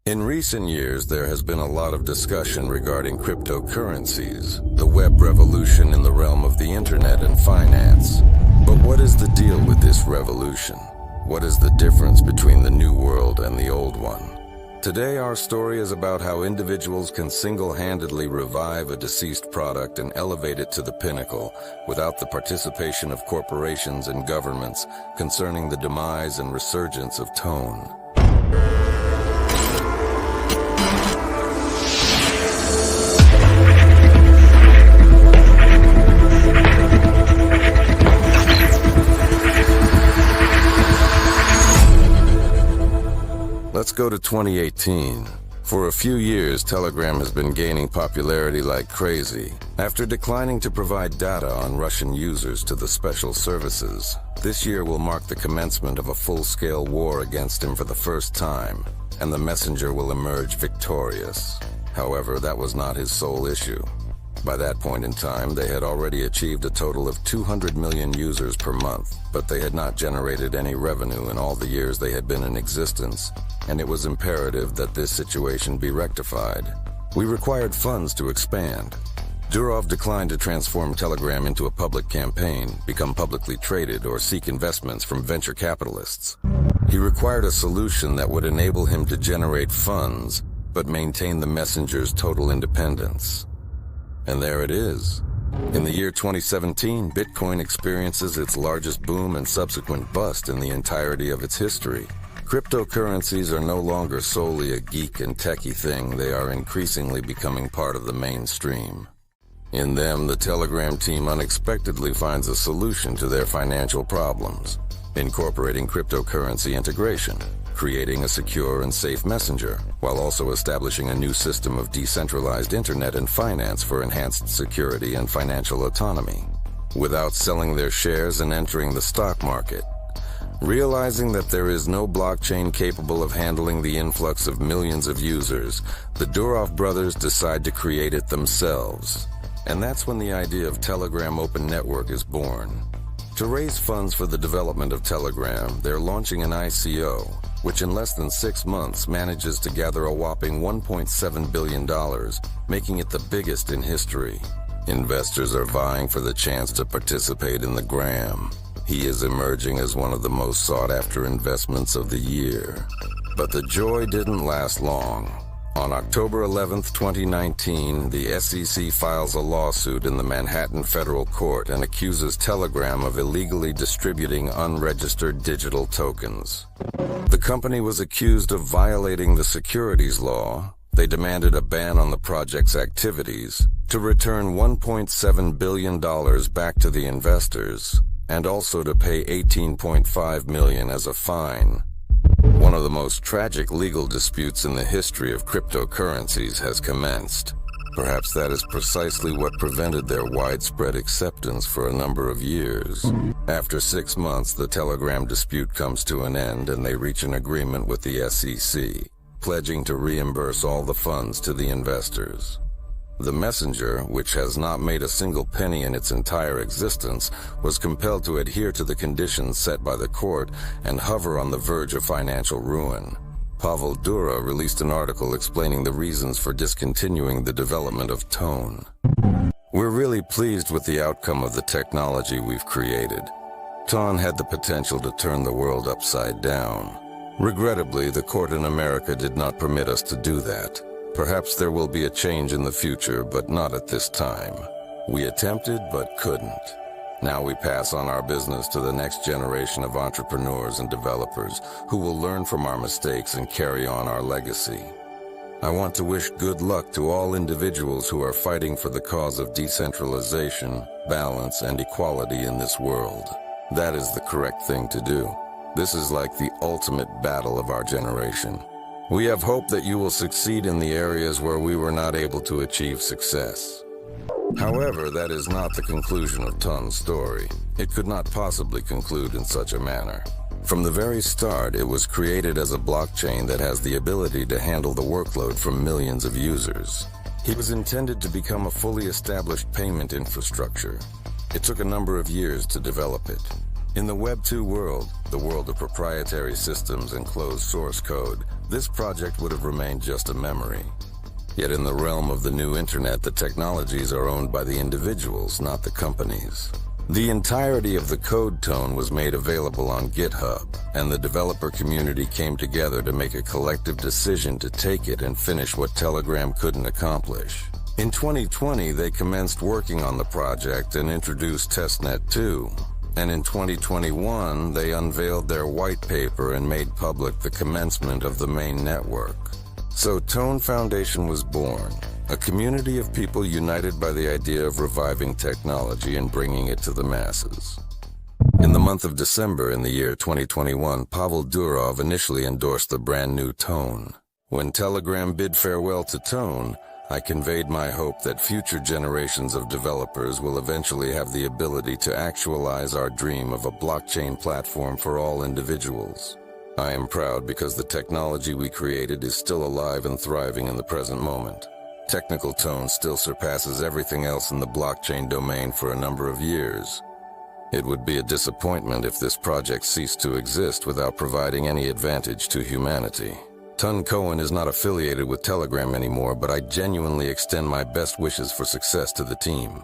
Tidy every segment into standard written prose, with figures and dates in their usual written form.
In recent years, there has been a lot of discussion regarding cryptocurrencies, the web revolution in the realm of the internet and finance. But what is the deal with this revolution? What is the difference between the new world and the old one? Today, our story is about how individuals can single-handedly revive a deceased product and elevate it to the pinnacle without the participation of corporations and governments concerning the demise and resurgence of tone. Let's go to 2018. For a few years, Telegram has been gaining popularity like crazy. After declining to provide data on Russian users to the special services, this year will mark the commencement of a full-scale war against him for the first time, and the messenger will emerge victorious. However, that was not his sole issue. By that point in time, they had already achieved a total of 200 million users per month, but they had not generated any revenue in all the years they had been in existence, and it was imperative that this situation be rectified. We required funds to expand. Durov declined to transform Telegram into a public campaign, become publicly traded, or seek investments from venture capitalists. He required a solution that would enable him to generate funds, but maintain the messenger's total independence. And there it is. In the year 2017, Bitcoin experiences its largest boom and subsequent bust in the entirety of its history. Cryptocurrencies are no longer solely a geek and techie thing, they are increasingly becoming part of the mainstream. In them, the Telegram team unexpectedly finds a solution to their financial problems, incorporating cryptocurrency integration, creating a secure and safe messenger, while also establishing a new system of decentralized internet and finance for enhanced security and financial autonomy, without selling their shares and entering the stock market. Realizing that there is no blockchain capable of handling the influx of millions of users, the Durov brothers decide to create it themselves. And that's when the idea of Telegram Open Network is born. To raise funds for the development of Telegram, they're launching an ICO, which in less than 6 months manages to gather a whopping $1.7 billion, making it the biggest in history. Investors are vying for the chance to participate in the Gram. He is emerging as one of the most sought-after investments of the year. But the joy didn't last long. On October 11, 2019, the SEC files a lawsuit in the Manhattan Federal Court and accuses Telegram of illegally distributing unregistered digital tokens. The company was accused of violating the securities law. They demanded a ban on the project's activities, to return $1.7 billion back to the investors, and also to pay $18.5 million as a fine. One of the most tragic legal disputes in the history of cryptocurrencies has commenced. Perhaps that is precisely what prevented their widespread acceptance for a number of years. After 6 months, the Telegram dispute comes to an end and they reach an agreement with the SEC, pledging to reimburse all the funds to the investors. The messenger, which has not made a single penny in its entire existence, was compelled to adhere to the conditions set by the court and hover on the verge of financial ruin. Pavel Dura released an article explaining the reasons for discontinuing the development of Tone. We're really pleased with the outcome of the technology we've created. Tone had the potential to turn the world upside down. Regrettably, the court in America did not permit us to do that. Perhaps there will be a change in the future, but not at this time. We attempted, but couldn't. Now we pass on our business to the next generation of entrepreneurs and developers who will learn from our mistakes and carry on our legacy. I want to wish good luck to all individuals who are fighting for the cause of decentralization, balance, and equality in this world. That is the correct thing to do. This is like the ultimate battle of our generation. We have hope that you will succeed in the areas where we were not able to achieve success. However, that is not the conclusion of Ton's story. It could not possibly conclude in such a manner. From the very start, it was created as a blockchain that has the ability to handle the workload from millions of users. It was intended to become a fully established payment infrastructure. It took a number of years to develop it. In the Web 2 world, the world of proprietary systems and closed source code, this project would have remained just a memory. Yet in the realm of the new internet, the technologies are owned by the individuals, not the companies. The entirety of the code tone was made available on GitHub, and the developer community came together to make a collective decision to take it and finish what Telegram couldn't accomplish. In 2020, they commenced working on the project and introduced Testnet 2. And in 2021, they unveiled their white paper and made public the commencement of the main network. So Tone Foundation was born, a community of people united by the idea of reviving technology and bringing it to the masses. In the month of December in the year 2021, Pavel Durov initially endorsed the brand new Tone. When Telegram bid farewell to Tone, I conveyed my hope that future generations of developers will eventually have the ability to actualize our dream of a blockchain platform for all individuals. I am proud because the technology we created is still alive and thriving in the present moment. Technical Tone still surpasses everything else in the blockchain domain for a number of years. It would be a disappointment if this project ceased to exist without providing any advantage to humanity. Tun Cohen is not affiliated with Telegram anymore, but I genuinely extend my best wishes for success to the team.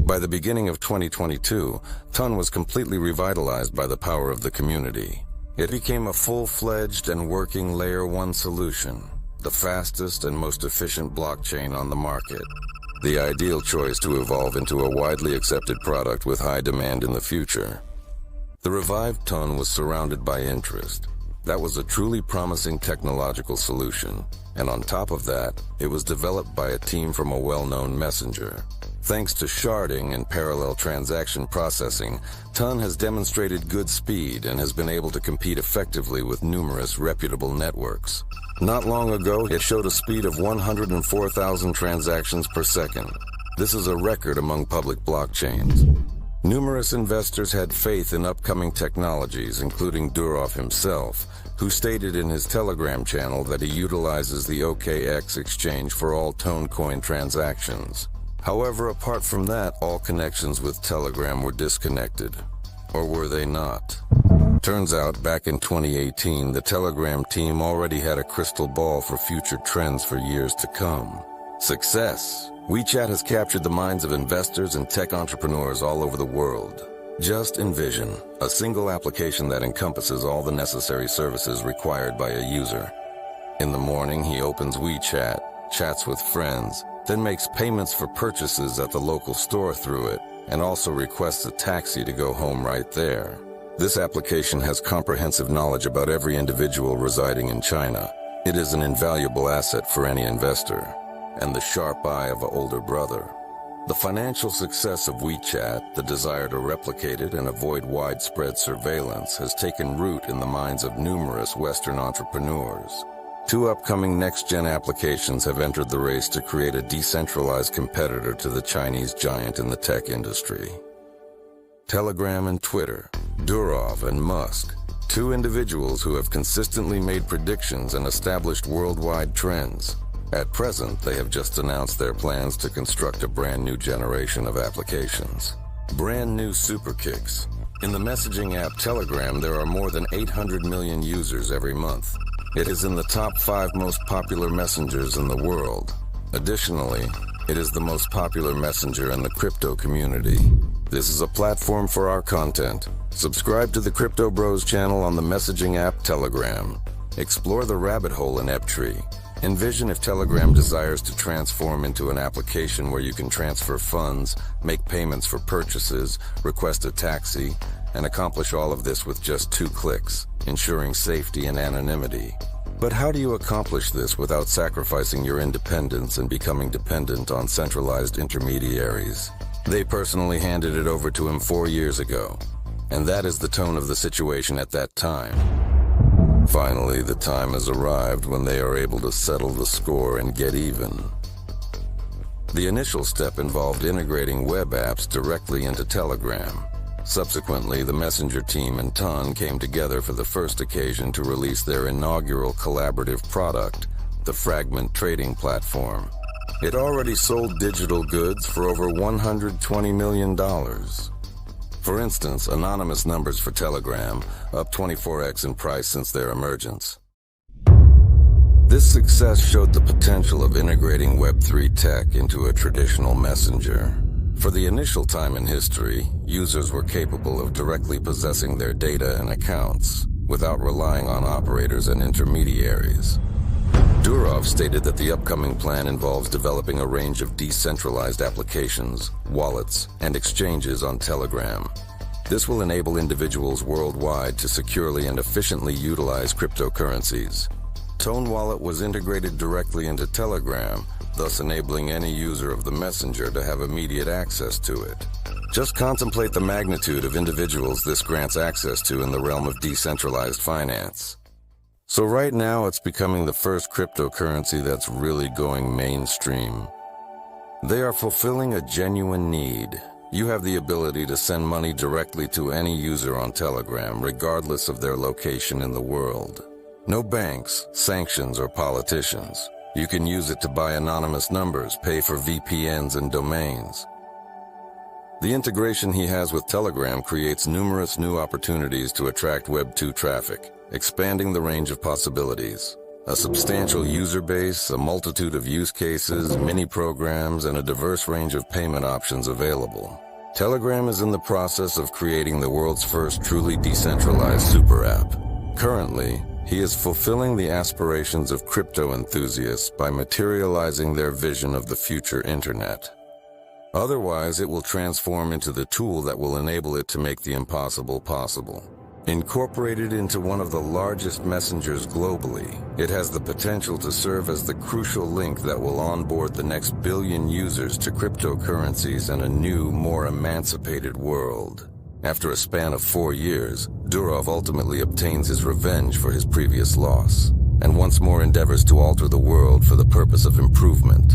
By the beginning of 2022, Tun was completely revitalized by the power of the community. It became a full-fledged and working Layer 1 solution, the fastest and most efficient blockchain on the market. The ideal choice to evolve into a widely accepted product with high demand in the future. The revived Tun was surrounded by interest. That was a truly promising technological solution, and on top of that, it was developed by a team from a well-known messenger. Thanks to sharding and parallel transaction processing, Tun has demonstrated good speed and has been able to compete effectively with numerous reputable networks. Not long ago, it showed a speed of 104,000 transactions per second. This is a record among public blockchains. Numerous investors had faith in upcoming technologies, including Durov himself, who stated in his Telegram channel that he utilizes the OKX exchange for all Tonecoin transactions. However, apart from that, all connections with Telegram were disconnected. Or were they not? Turns out, back in 2018, the Telegram team already had a crystal ball for future trends for years to come. Success! WeChat has captured the minds of investors and tech entrepreneurs all over the world. Just envision a single application that encompasses all the necessary services required by a user. In the morning, he opens WeChat, chats with friends, then makes payments for purchases at the local store through it, and also requests a taxi to go home right there. This application has comprehensive knowledge about every individual residing in China. It is an invaluable asset for any investor, and the sharp eye of an older brother. The financial success of WeChat, the desire to replicate it and avoid widespread surveillance, has taken root in the minds of numerous Western entrepreneurs. 2 upcoming next-gen applications have entered the race to create a decentralized competitor to the Chinese giant in the tech industry. Telegram and Twitter, Durov and Musk, 2 individuals who have consistently made predictions and established worldwide trends. At present, they have just announced their plans to construct a brand new generation of applications. Brand new super kicks. In the messaging app Telegram, there are more than 800 million users every month. It is in the top 5 most popular messengers in the world. Additionally, it is the most popular messenger in the crypto community. This is a platform for our content. Subscribe to the Crypto Bros channel on the messaging app Telegram. Explore the rabbit hole in Eptree. Envision if Telegram desires to transform into an application where you can transfer funds, make payments for purchases, request a taxi, and accomplish all of this with just 2 clicks, ensuring safety and anonymity. But how do you accomplish this without sacrificing your independence and becoming dependent on centralized intermediaries? They personally handed it over to him 4 years ago, and that is the tone of the situation at that time. Finally, the time has arrived when they are able to settle the score and get even. The initial step involved integrating web apps directly into Telegram. Subsequently, the Messenger team and Ton came together for the first occasion to release their inaugural collaborative product, the Fragment trading platform. It already sold digital goods for over $120 million. For instance, anonymous numbers for Telegram, up 24x in price since their emergence. This success showed the potential of integrating Web3 tech into a traditional messenger. For the initial time in history, users were capable of directly possessing their data and accounts without relying on operators and intermediaries. Durov stated that the upcoming plan involves developing a range of decentralized applications, wallets, and exchanges on Telegram. This will enable individuals worldwide to securely and efficiently utilize cryptocurrencies. Tone Wallet was integrated directly into Telegram, thus enabling any user of the messenger to have immediate access to it. Just contemplate the magnitude of individuals this grants access to in the realm of decentralized finance. So right now it's becoming the first cryptocurrency that's really going mainstream. They are fulfilling a genuine need. You have the ability to send money directly to any user on Telegram, regardless of their location in the world. No banks, sanctions, or politicians. You can use it to buy anonymous numbers, pay for VPNs and domains. The integration he has with Telegram creates numerous new opportunities to attract Web2 traffic, expanding the range of possibilities. A substantial user base, a multitude of use cases, mini programs, and a diverse range of payment options available. Telegram is in the process of creating the world's first truly decentralized super app. Currently, he is fulfilling the aspirations of crypto enthusiasts by materializing their vision of the future internet. Otherwise, it will transform into the tool that will enable it to make the impossible possible. Incorporated into one of the largest messengers globally, it has the potential to serve as the crucial link that will onboard the next billion users to cryptocurrencies and a new, more emancipated world. After a span of 4 years, Durov ultimately obtains his revenge for his previous loss, and once more endeavors to alter the world for the purpose of improvement.